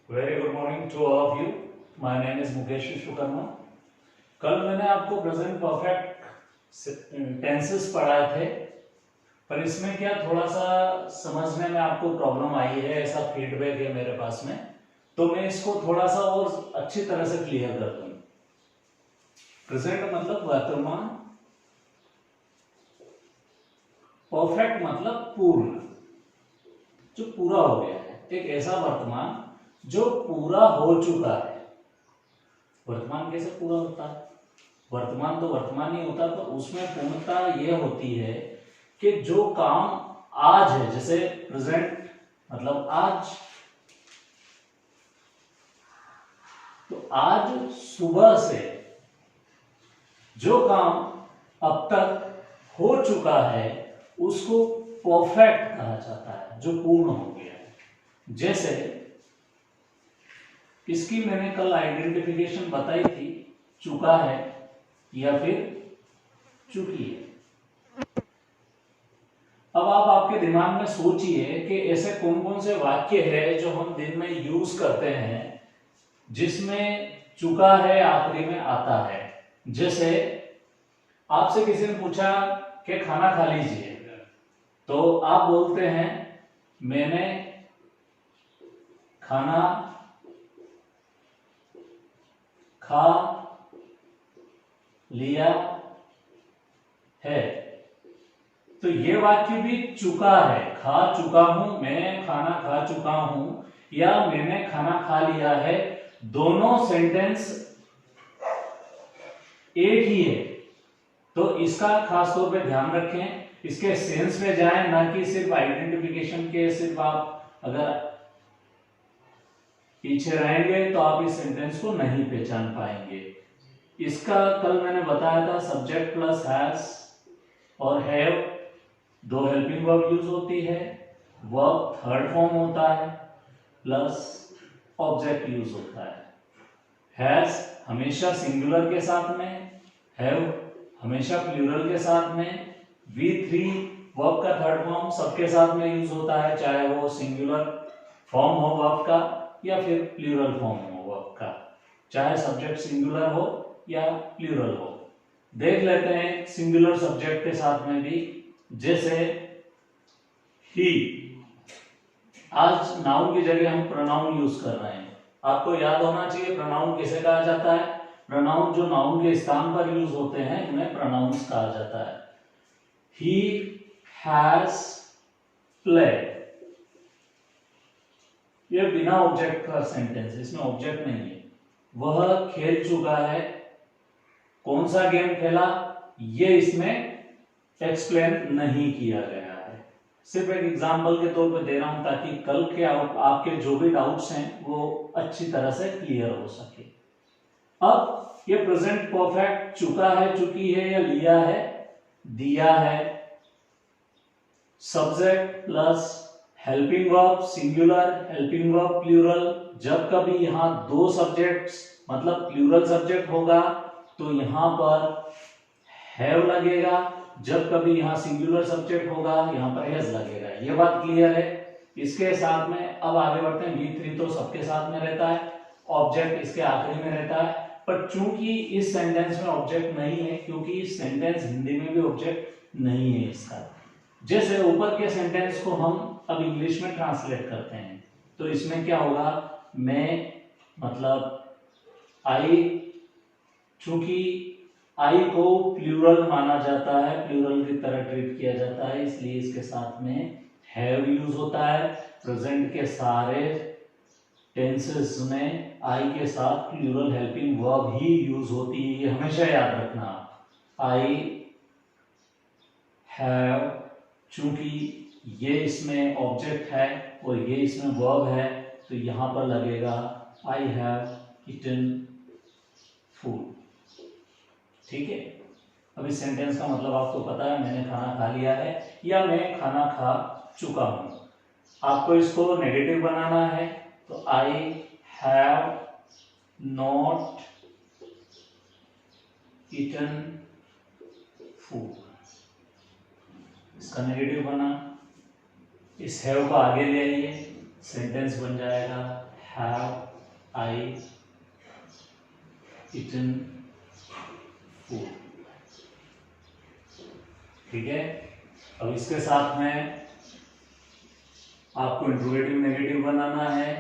Very good morning to all of you. My name is Mukesh Vishwakarma. कल मैंने आपको present perfect tenses पढ़ाए थे, पर इसमें क्या थोड़ा सा समझने में आपको प्रॉब्लम आई है, ऐसा फीडबैक है मेरे पास में, तो मैं इसको थोड़ा सा और अच्छी तरह से क्लियर कर दूं। प्रेजेंट मतलब वर्तमान, परफेक्ट मतलब पूर्ण, जो पूरा हो गया है, एक ऐसा वर्तमान जो पूरा हो चुका है। वर्तमान कैसे पूरा होता है? वर्तमान तो वर्तमान ही होता है, तो उसमें पूर्णता यह होती है कि जो काम आज है, जैसे प्रेजेंट मतलब आज, तो आज सुबह से जो काम अब तक हो चुका है उसको परफेक्ट कहा जाता है, जो पूर्ण हो गया है। जैसे इसकी मैंने कल आइडेंटिफिकेशन बताई थी, चुका है या फिर चुकी है। अब आप आपके दिमाग में सोचिए कि ऐसे कौन कौन से वाक्य है जो हम दिन में यूज करते हैं जिसमें चुका है आखिरी में आता है। जैसे आपसे किसी ने पूछा कि खाना खा लीजिए, तो आप बोलते हैं मैंने खाना खा लिया है। तो ये वाक्य भी चुका है, खा चुका हूं, मैं खाना खा चुका हूं या मैंने खाना खा लिया है, दोनों सेंटेंस एक ही है। तो इसका खास तौर पे ध्यान रखें, इसके सेंस में जाएं, ना कि सिर्फ आइडेंटिफिकेशन के। सिर्फ आप अगर पीछे रहेंगे तो आप इस सेंटेंस को नहीं पहचान पाएंगे। इसका कल मैंने बताया था, सब्जेक्ट प्लस हैज और हैव दो हेल्पिंग वर्ब यूज होती है, वर्ब थर्ड फॉर्म होता है, प्लस ऑब्जेक्ट यूज होता है। हैज हमेशा सिंगुलर के साथ में, हैव हमेशा प्लूरल के साथ में, V3 वर्ब का थर्ड फॉर्म सबके साथ में यूज होता है, चाहे वो सिंगुलर फॉर्म हो वर्ब का या फिर प्लूरल फॉर्म हो वर्ब का, चाहे सब्जेक्ट सिंगुलर हो या प्लूरल हो। देख लेते हैं सिंगुलर सब्जेक्ट के साथ में भी, जैसे ही। आज नाउन की जगह हम प्रोनाउन यूज कर रहे हैं। आपको याद होना चाहिए प्रोनाउन किसे कहा जाता है। प्रोनाउन जो नाउन के स्थान पर यूज होते हैं उन्हें प्रोनाउंस कहा जाता है। ही हैज प्लेड, ये बिना ऑब्जेक्ट का सेंटेंस, इसमें ऑब्जेक्ट नहीं है। वह खेल चुका है, कौन सा गेम खेला ये इसमें एक्सप्लेन नहीं किया गया है। सिर्फ एक एग्जांपल के तौर पे दे रहा हूं ताकि कल के आपके जो भी डाउट्स हैं वो अच्छी तरह से क्लियर हो सके। अब ये प्रेजेंट परफेक्ट चुका है, चुकी है या लिया है, दिया है। Subject plus helping verb singular, helping verb plural. जब कभी यहां दो सब्जेक्ट्स मतलब प्लूरल सब्जेक्ट होगा तो यहां पर हैव लगेगा, जब कभी यहां सिंगुलर सब्जेक्ट होगा यहां पर हैज लगेगा। ये बात क्लियर है। इसके साथ में अब आगे बढ़ते हैं। V3 तो सबके साथ में रहता है, ऑब्जेक्ट इसके आखिरी में रहता है, पर चूंकि इस सेंटेंस में ऑब्जेक्ट नहीं है, क्योंकि इस सेंटेंस हिंदी में भी ऑब्जेक्ट नहीं है इसका। जैसे ऊपर के सेंटेंस को हम अब इंग्लिश में ट्रांसलेट करते हैं, तो इसमें क्या होगा, मैं मतलब आई, चूंकि आई को प्लूरल माना जाता है, प्लूरल की तरह ट्रीट किया जाता है, इसलिए इसके साथ में हैव यूज होता है। प्रेजेंट के सारे टेंसेस में आई के साथ प्लूरल हेल्पिंग वर्ब ही यूज होती है, ये हमेशा याद रखना। आई हैव, चूंकि ये इसमें ऑब्जेक्ट है और ये इसमें वर्ब है, तो यहां पर लगेगा आई हैव ईटन फूड। ठीक है। अब इस सेंटेंस का मतलब आपको पता है, मैंने खाना खा लिया है या मैं खाना खा चुका हूं। आपको इसको नेगेटिव बनाना है, तो I have not eaten food, इसका नेगेटिव बना। इस हैव को आगे ले आइए, सेंटेंस बन जाएगा हैव eaten food। ठीक है, अब इसके साथ में आपको इंट्रोगेटिव नेगेटिव बनाना है।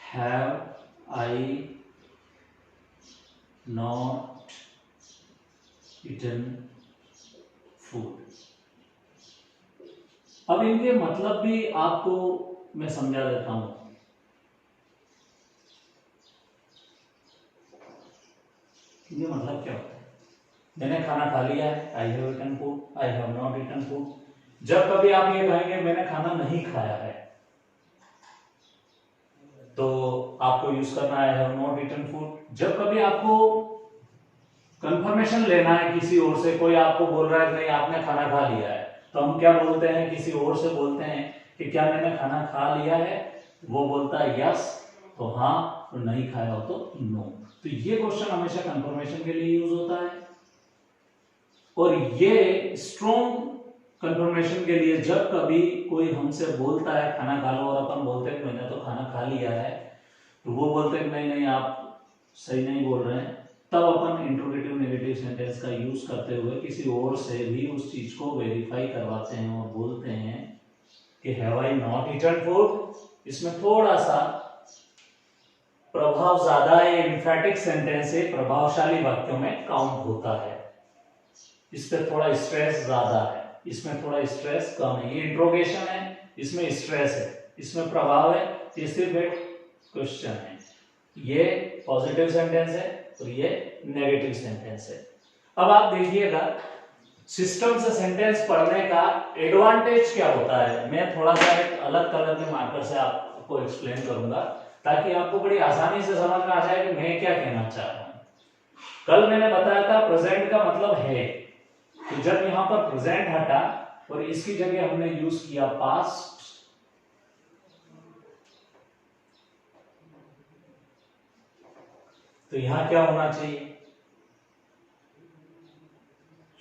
Have I not eaten food. अब इनके मतलब भी आपको मैं समझा देता हूं। ये मतलब क्या होता है? मैंने खाना खा लिया है, I have eaten food, I have not eaten food. जब कभी आप ये कहेंगे मैंने खाना नहीं खाया है, तो आपको यूज करना है I have not eaten food. जब कभी आपको कंफर्मेशन लेना है किसी और से, कोई आपको बोल रहा है नहीं आपने खाना खा लिया है, तो हम क्या बोलते हैं? किसी और से बोलते हैं कि क्या मैंने खाना खा लिया है? वो बोलता है यस, तो हाँ, और नहीं खाया हो तो नो। तो ये क्वेश्चन हमेशा कंफर्मेशन के लिए यूज होता है। और ये स्ट्रॉन्ग कंफर्मेशन के लिए जब कभी कोई हमसे बोलता है खाना खा लो, और अपन बोलते हैं मैंने तो खाना खा लिया है, तो वो बोलते हैं नहीं नहीं आप सही नहीं बोल रहे हैं, तब अपन इंट्रोगेटिव नेगेटिव सेंटेंस का यूज करते हुए किसी और से भी उस चीज को वेरीफाई करवाते हैं और बोलते हैं कि have I not eaten food. इसमें थोड़ा सा प्रभाव ज्यादा है, एम्फैटिक सेंटेंस है, प्रभावशाली वाक्यों में काउंट होता है। इस पे थोड़ा स्ट्रेस ज्यादा है, इसमें थोड़ा स्ट्रेस कम है। ये इंट्रोगेशन है, इसमें स्ट्रेस है, इसमें प्रभाव है, ये सिर्फ एक क्वेश्चन है। ये पॉजिटिव सेंटेंस है और ये नेगेटिव सेंटेंस है। अब आप देखिएगा सिस्टम से सेंटेंस पढ़ने का एडवांटेज क्या होता है। मैं थोड़ा सा एक अलग कलर के मार्कर से आपको एक्सप्लेन करूंगा, ताकि आपको बड़ी आसानी से समझ में आ जाए कि मैं क्या कहना चाह रहा हूं। कल मैंने बताया था प्रेजेंट का मतलब है, तो जब यहां पर प्रेजेंट हटा और इसकी जगह हमने यूज किया पास्ट, तो यहां क्या होना चाहिए?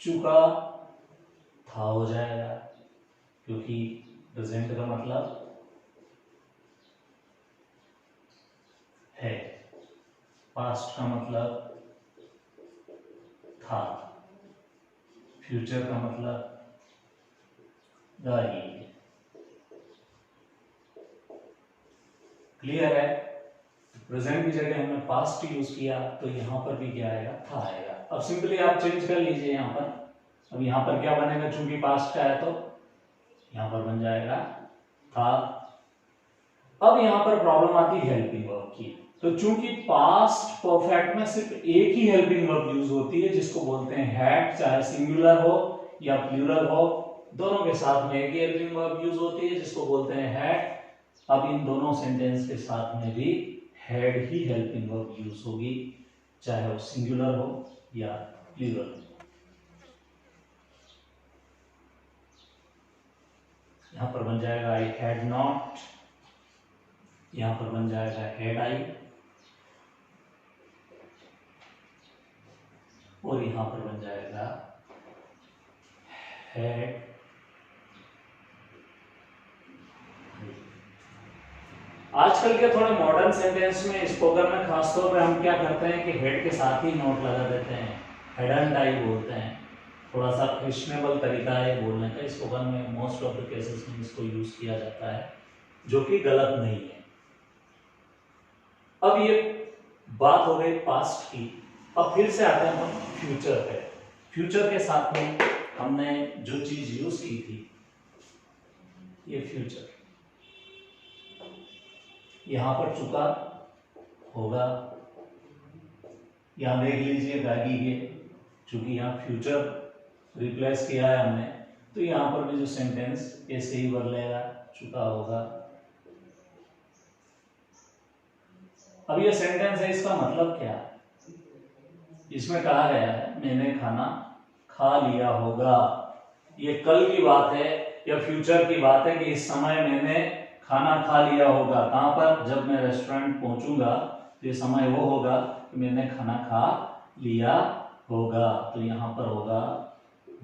चुका था हो जाएगा, क्योंकि प्रेजेंट का मतलब है, पास्ट का मतलब था, फ्यूचर का मतलब रही। क्लियर है? प्रेजेंट की जगह हमने पास्ट यूज किया, तो यहां पर भी क्या आएगा? था आएगा। अब सिंपली आप चेंज कर लीजिए यहां पर। अब यहां पर क्या बनेगा? चूंकि पास्ट का है तो यहां पर बन जाएगा था। अब यहां पर प्रॉब्लम आती है हेल्पिंग वर्ब की। तो चूंकि पास्ट परफेक्ट में सिर्फ एक ही हेल्पिंग वर्ब यूज होती है, जिसको बोलते हैं हैड, चाहे सिंगुलर हो या प्लूरल हो, दोनों के साथ में एक ही हेल्पिंग वर्ब यूज होती है, जिसको बोलते हैं हैड। अब इन दोनों सेंटेंस के साथ में भी had he helping verb use होगी, चाहे वो सिंगुलर हो या प्लूरल हो। यहां पर बन जाएगा आई हैड नॉट, यहां पर बन जाएगा हैड आई, और यहां पर बन जाएगा हैड। आजकल के थोड़े मॉडर्न सेंटेंस में, स्पोकन में खासतौर पे हम क्या करते हैं कि हेड के साथ ही नोट लगा देते हैं, हेड एंड आई बोलते हैं। थोड़ा सा फैशनेबल तरीका है बोलने का। स्पोकन में मोस्ट ऑफ द केसेस में इसको यूज किया जाता है, जो कि गलत नहीं है। अब ये बात हो गई पास्ट की। अब फिर से आते हैं हम फ्यूचर पे। फ्यूचर के साथ में हमने जो चीज यूज की थी, ये फ्यूचर, यहां पर चुका होगा, यहां देख लीजिए गागी के, चूंकि यहां फ्यूचर रिप्लेस किया है हमने, तो यहां पर भी जो सेंटेंस ऐसे ही बदलेगा, चुका होगा। अब ये सेंटेंस है, इसका मतलब क्या? इसमें कहा गया है मैंने खाना खा लिया होगा। ये कल की बात है या फ्यूचर की बात है कि इस समय मैंने खाना खा लिया होगा। कहां पर? जब मैं रेस्टोरेंट पहुंचूंगा तो ये समय वो होगा कि मैंने खाना खा लिया होगा। तो यहां पर होगा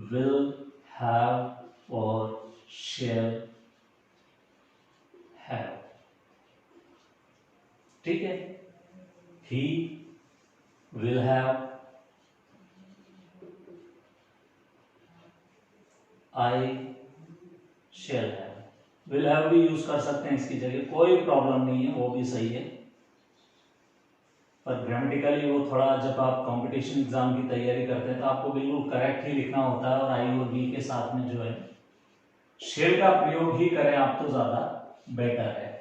will have और shall have। ठीक है? he will have, I shall have, will have भी यूज कर सकते हैं इसकी जगह, कोई प्रॉब्लम नहीं है, वो भी सही है। पर ग्रामेटिकली वो थोड़ा, जब आप कंपटीशन एग्जाम की तैयारी करते हैं तो आपको बिल्कुल करेक्ट ही लिखना होता है, और आई और बी के साथ में जो है शेल का प्रयोग ही करें आप तो ज्यादा बेटर है।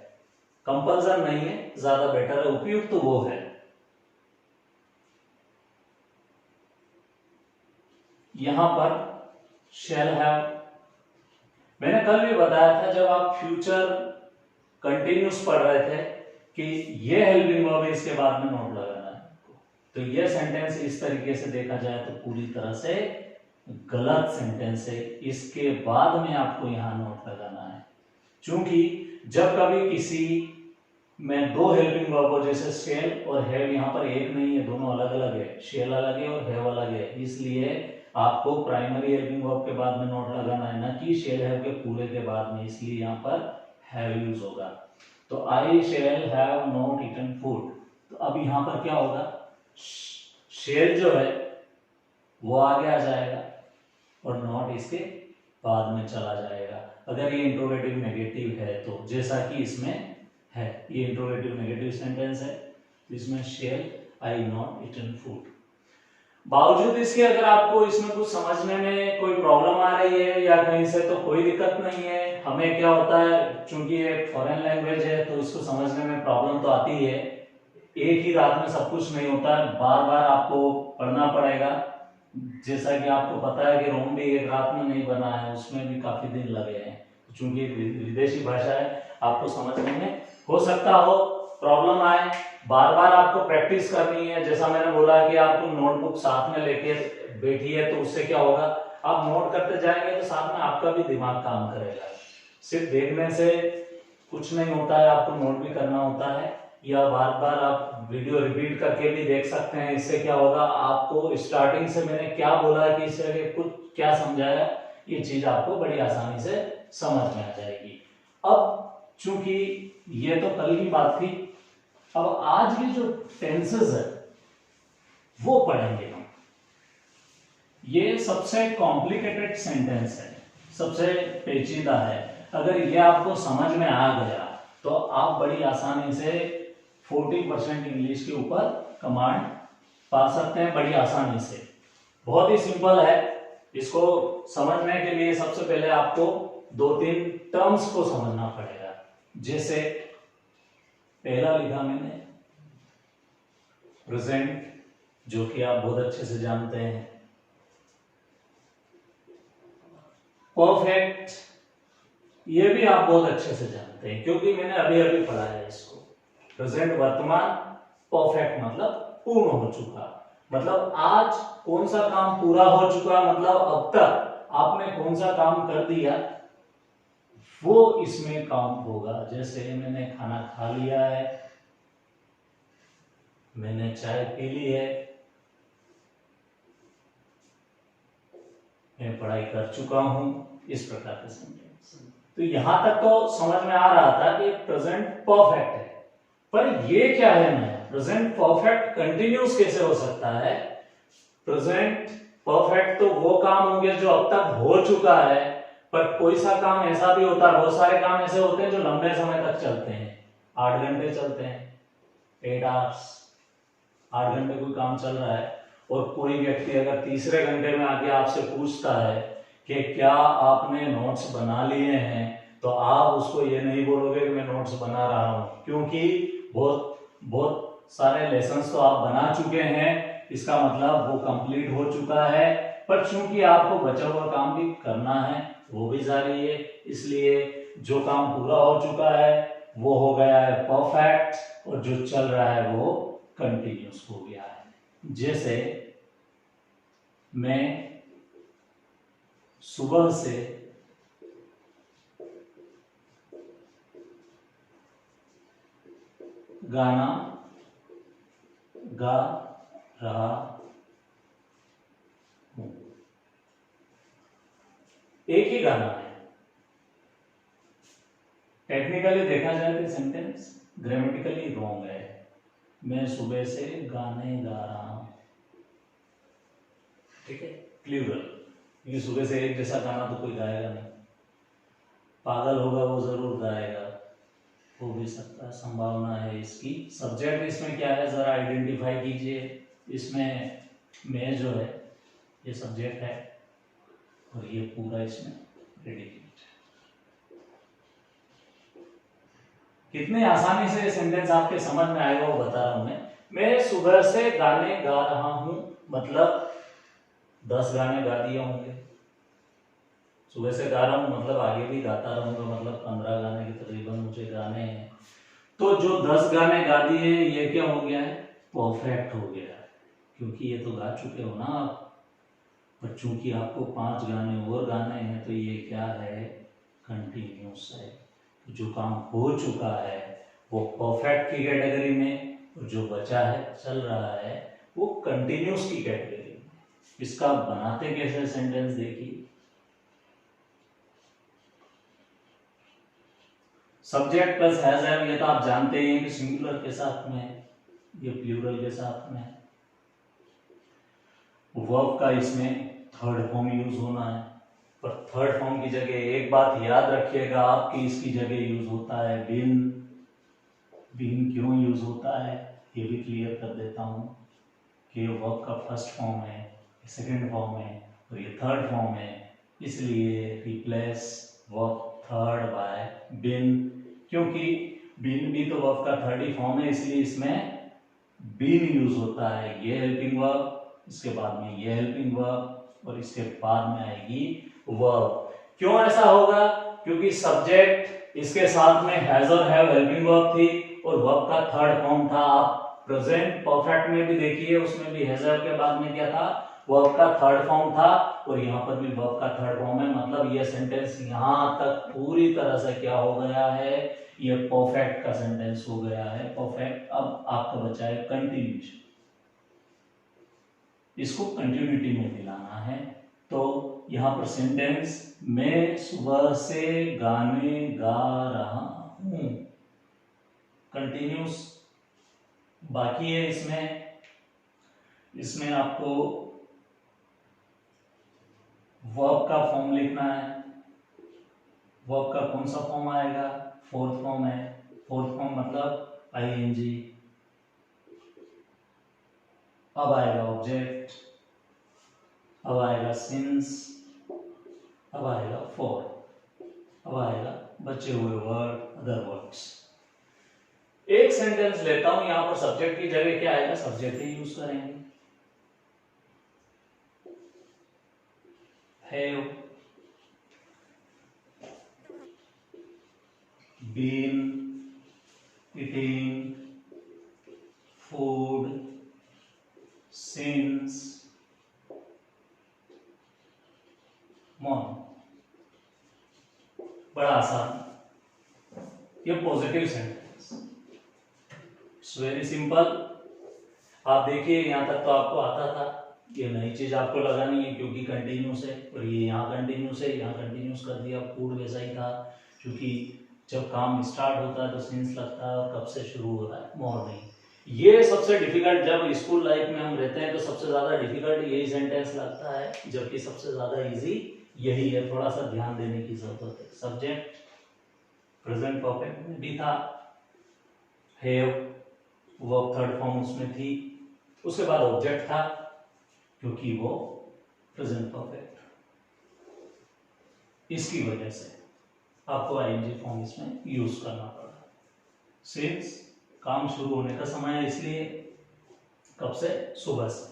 कंपल्सन नहीं है, ज्यादा बेटर है, उपयुक्त तो वो है। यहां पर शैल हैव, मैंने कल भी बताया था जब आप फ्यूचर कंटिन्यूस पढ़ रहे थे कि ये हेल्पिंग वर्ब इसके बाद में नोट लगाना है, तो ये सेंटेंस इस तरीके से देखा जाए तो पूरी तरह से गलत सेंटेंस है, इसके बाद में आपको यहां नोट लगाना है। क्योंकि जब कभी किसी में दो हेल्पिंग वर्ब हो, जैसे शेल और हैव, यहां पर एक नहीं है, दोनों अलग अलग है, शेल अलग है और हैव अलग है, इसलिए आपको प्राइमरी हेल्पिंग वर्ब के बाद में नोट लगाना है, ना कि शेल हैव के पूरे के बाद में, इसलिए यहां पर हैव यूज होगा। तो I shall have not eaten food, तो अब यहां पर क्या होगा, शेल जो है वो आगे आ जाएगा और नॉट इसके बाद में चला जाएगा। अगर ये इंट्रोगेटिव नेगेटिव है तो, जैसा कि इसमें है, ये इंट्रोगेटिव नेगेटिव सेंटेंस है, तो इसमें shall I not eaten food. बावजूद इसके अगर आपको इसमें कुछ समझने में कोई प्रॉब्लम आ रही है या कहीं से, तो कोई दिक्कत नहीं है। हमें क्या होता है, चूंकि ये फॉरेन लैंग्वेज है तो इसको समझने में प्रॉब्लम तो आती है, एक ही रात में सब कुछ नहीं होता है, बार बार आपको पढ़ना पड़ेगा। जैसा कि आपको पता है कि रोम भी एक रात में नहीं बना है, उसमें भी काफी दिन लगे हैं, चूंकि विदेशी भाषा है, आपको समझने में हो सकता हो प्रॉब्लम आए, बार बार आपको प्रैक्टिस करनी है। जैसा मैंने बोला कि आपको नोटबुक साथ में लेके बैठिए, तो उससे क्या होगा, आप नोट करते जाएंगे तो साथ में आपका भी दिमाग काम करेगा। सिर्फ देखने से कुछ नहीं होता है, आपको नोट भी करना होता है, या बार बार आप वीडियो रिपीट करके भी देख सकते हैं। इससे क्या होगा, आपको स्टार्टिंग से मैंने क्या बोला कि इससे कुछ क्या समझाया, ये चीज आपको बड़ी आसानी से समझ में आ जाएगी। अब चूंकि ये तो कल की बात थी, अब आज की जो टेंसेस है वो पढ़ेंगे हम। ये सबसे कॉम्प्लिकेटेड सेंटेंस है, सबसे पेचीदा है। अगर ये आपको समझ में आ गया तो आप बड़ी आसानी से 40% इंग्लिश के ऊपर कमांड पा सकते हैं, बड़ी आसानी से। बहुत ही सिंपल है, इसको समझने के लिए सबसे पहले आपको 2-3 टर्म्स को समझना पड़ेगा। जैसे पहला लिखा मैंने प्रेजेंट, जो कि आप बहुत अच्छे से जानते हैं। परफेक्ट, ये भी आप बहुत अच्छे से जानते हैं क्योंकि मैंने अभी अभी पढ़ा है इसको। प्रेजेंट वर्तमान, परफेक्ट मतलब पूर्ण हो चुका, मतलब आज कौन सा काम पूरा हो चुका, मतलब अब तक आपने कौन सा काम कर दिया वो इसमें काउंट होगा। जैसे मैंने खाना खा लिया है, मैंने चाय पी ली है, मैं पढ़ाई कर चुका हूं, इस प्रकार के सेंटेंस। तो यहां तक तो समझ में आ रहा था कि प्रेजेंट परफेक्ट है, पर ये क्या है नया, प्रेजेंट परफेक्ट कंटिन्यूस कैसे हो सकता है। प्रेजेंट परफेक्ट तो वो काम होंगे जो अब तक हो चुका है, पर कोई सा काम ऐसा भी होता है, बहुत सारे काम ऐसे होते हैं जो लंबे समय तक चलते हैं, 8 घंटे चलते हैं, 8 आवर्स, 8 घंटे कोई काम चल रहा है, और कोई व्यक्ति अगर तीसरे घंटे में आके आपसे पूछता है कि क्या आपने नोट्स बना लिए हैं, तो आप उसको ये नहीं बोलोगे कि मैं नोट्स बना रहा हूं, क्योंकि बहुत सारे लेसन्स तो आप बना चुके हैं, इसका मतलब वो कंप्लीट हो चुका है। पर चूंकि आपको बचा हुआ काम भी करना है, वो भी जारी है, इसलिए जो काम पूरा हो चुका है वो हो गया है परफेक्ट, और जो चल रहा है वो कंटिन्यूस हो गया है। जैसे मैं सुबह से गाना गा रहा हूं, एक ही गाना है। टेक्निकली देखा जाए तो सेंटेंस ग्रामेटिकली रॉन्ग है, मैं सुबह से गाने गा रहा हूं, ठीक है, प्लूरल, क्योंकि सुबह से एक जैसा गाना तो कोई गाएगा नहीं, पागल होगा वो जरूर गाएगा, हो भी सकता है, संभावना है इसकी। सब्जेक्ट इसमें क्या है जरा आइडेंटिफाई कीजिए। इसमें मैं जो है ये सब्जेक्ट है और ये पूरा इसमें प्रेडिकेट। कितने आसानी से ये सेंटेंस आपके समझ में आएगा वो बता रहा हूं मैं सुबह से गाने गा रहा हूं, मतलब 10 गाने गा दिए होंगे। सुबह से गा रहा हूं मतलब आगे भी गाता रहूंगा, मतलब 15 गाने के तकरीबन मुझे गाने हैं। तो जो 10 गाने गा दिए ये क्या हो गया है, परफेक्ट हो गया है, क्योंकि ये तो गा चुके हो ना आप। पर चूंकि आपको 5 गाने और गाने हैं तो ये क्या है, कंटिन्यूस है। जो काम हो चुका है वो परफेक्ट की कैटेगरी में, और जो बचा है चल रहा है वो कंटिन्यूस की कैटेगरी में। इसका बनाते कैसे सेंटेंस देखिए। सब्जेक्ट प्लस हैज हैव, ये तो आप जानते ही हैं कि सिंगुलर के साथ में, ये प्लूरल के साथ में। वर्ब का इसमें थर्ड फॉर्म यूज होना है, पर थर्ड फॉर्म की जगह एक बात याद रखिएगा आपकी, इसकी जगह यूज होता है बीन। बीन क्यों यूज होता है ये भी क्लियर कर देता हूं कि वर्ब का फर्स्ट फॉर्म है, सेकंड फॉर्म है और ये थर्ड फॉर्म है, इसलिए replace verb third by been. क्योंकि बीन भी तो वर्ब का थर्ड ही फॉर्म है, इसलिए इसमें बीन यूज होता है। ये हेल्पिंग वर्ब, इसके बाद में ये हेल्पिंग वर्ब और इसके बाद में आएगी वर्ब। क्यों ऐसा होगा, क्योंकि सब्जेक्ट इसके साथ में हैज और हैव हेल्पिंग वर्ब थी और वर्ब का थर्ड फॉर्म था। आप प्रेजेंट परफेक्ट में भी देखिए, उसमें भी हैज हैव के बाद में क्या था, वर्ब का थर्ड फॉर्म था, और यहाँ पर भी वर्ब का थर्ड फॉर्म है। मतलब ये सेंटेंस यहाँ तक पूरी तरह से क्या हो गया है, ये परफेक्ट का सेंटेंस हो गया है, परफेक्ट। अब आपका बचा है कंटिन्यूशन, इसको कंटिन्यूटी में मिलाना है। तो यहां पर सेंटेंस मैं सुबह से गाने गा रहा हूं, कंटिन्यूस बाकी है। इसमें आपको वर्ब का फॉर्म लिखना है। वर्ब का कौन सा फॉर्म आएगा, फोर्थ फॉर्म है। फोर्थ फॉर्म मतलब आईएनजी। अब आएगा ऑब्जेक्ट, अब आएगा सिंस, अब आएगा फॉर, अब आएगा बचे हुए वर्ड, अदर वर्ड्स। एक सेंटेंस लेता हूं, यहां पर सब्जेक्ट की जगह क्या आएगा, सब्जेक्ट ही यूज करेंगे। Have been eating food since morning। बड़ा आसान, ये positive sentence, it's very simple. आप देखिए यहां तक तो आपको आता था, ये नई चीज आपको लगानी है क्योंकि कंटिन्यूस है, और ये यहाँ कंटिन्यूस है, यहाँ कंटिन्यूस कर दिया। फूड वैसा ही था, क्योंकि जब काम स्टार्ट होता है तो सिंस लगता है, और कब से शुरू हो रहा है, मॉर्निंग। ये सबसे डिफिकल्ट, जब स्कूल लाइफ में हम रहते हैं तो सबसे ज्यादा डिफिकल्ट यही सेंटेंस लगता है, जबकि सबसे ज्यादा इजी यही है। थोड़ा सा ध्यान देने की जरूरत है। सब्जेक्ट प्रेजेंट परफेक्ट में भी था, हैव वर्ब थर्ड फॉर्म उसमें थी, उसके बाद ऑब्जेक्ट था क्योंकि वो प्रेजेंट परफेक्ट, इसकी वजह से आपको आईएनजी फॉर्म इसमें यूज करना पड़ा। सिंस काम शुरू होने का समय है, इसलिए कब से, सुबह से।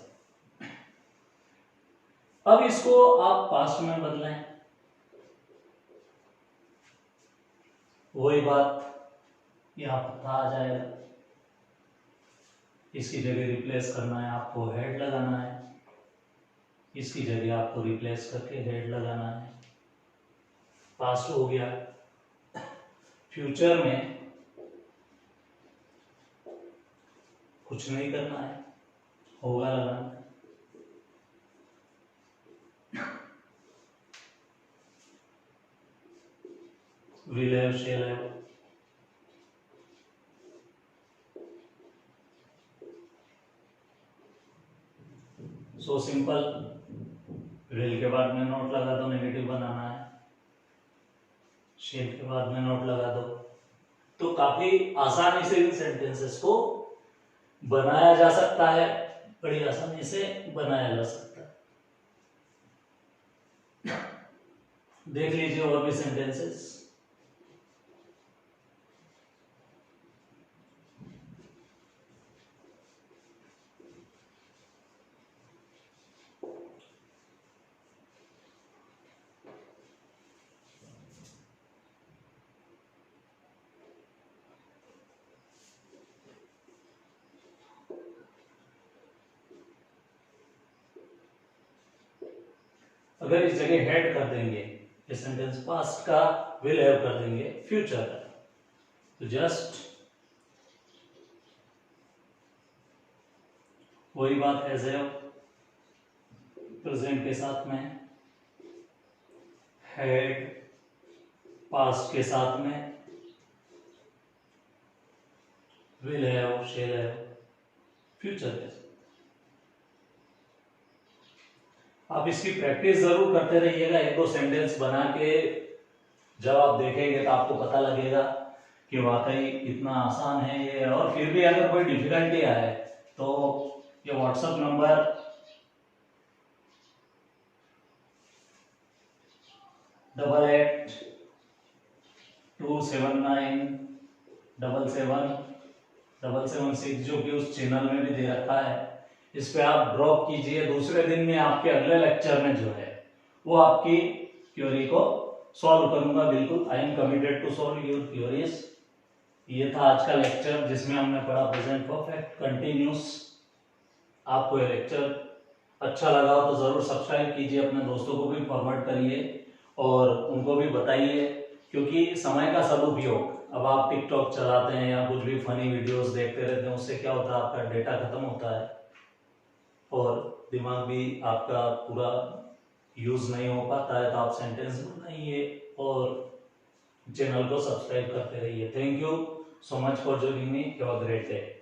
अब इसको आप पास्ट में बदलें, वही बात यहां पर था आ जाएगा। इसकी जगह रिप्लेस करना है आपको, हेड लगाना है। इसकी जगह आपको रिप्लेस करके हेड लगाना है। पास्ट हो गया। फ्यूचर में कुछ नहीं करना है, होगा लगाना है। Will have, shall have. So simple. Will के बाद में नॉट लगा दो, नेगेटिव बनाना है। शेल के बाद में नॉट लगा दो। तो काफी आसानी से इन सेंटेंसेस को बनाया जा सकता है, बड़ी आसानी से बनाया जा सकता है। देख लीजिए और भी सेंटेंसेस। अगर इस जगह हेड कर देंगे, ये सेंटेंस पास्ट का विल हैव कर देंगे फ्यूचर का, तो जस्ट वही बात एज हैव प्रेजेंट के साथ में, हेड पास्ट के साथ में, will have, shall have future के साथ। आप इसकी प्रैक्टिस जरूर करते रहिएगा, एक दो सेंटेंस बना के जब आप देखेंगे तो आपको पता लगेगा कि वाकई इतना आसान है ये। और फिर भी अगर कोई डिफिकल्टी आए तो ये व्हाट्सएप नंबर $8827977776 जो कि उस चैनल में भी दे रखा है, इस पे आप ड्रॉप कीजिए। दूसरे दिन में आपके अगले लेक्चर में जो है वो आपकी क्वेरी को सॉल्व करूंगा, बिल्कुल। I am committed to solve your queries. ये था आज का लेक्चर जिसमें हमने पढ़ा प्रेजेंट परफेक्ट कंटिन्यूस। आपको ये लेक्चर अच्छा लगा हो तो जरूर सब्सक्राइब कीजिए, अपने दोस्तों को भी फॉरवर्ड करिए और उनको भी बताइए, क्योंकि समय का सदुपयोग, अब आप टिकटॉक चलाते हैं या कुछ भी फनी वीडियोस देखते रहते हैं, उससे क्या होता है आपका डेटा खत्म होता है और दिमाग भी आपका पूरा यूज नहीं हो पाता है। तो आप सेंटेंस बनाइए और चैनल को सब्सक्राइब करते रहिए। Thank you so much for joining me. Have a great day.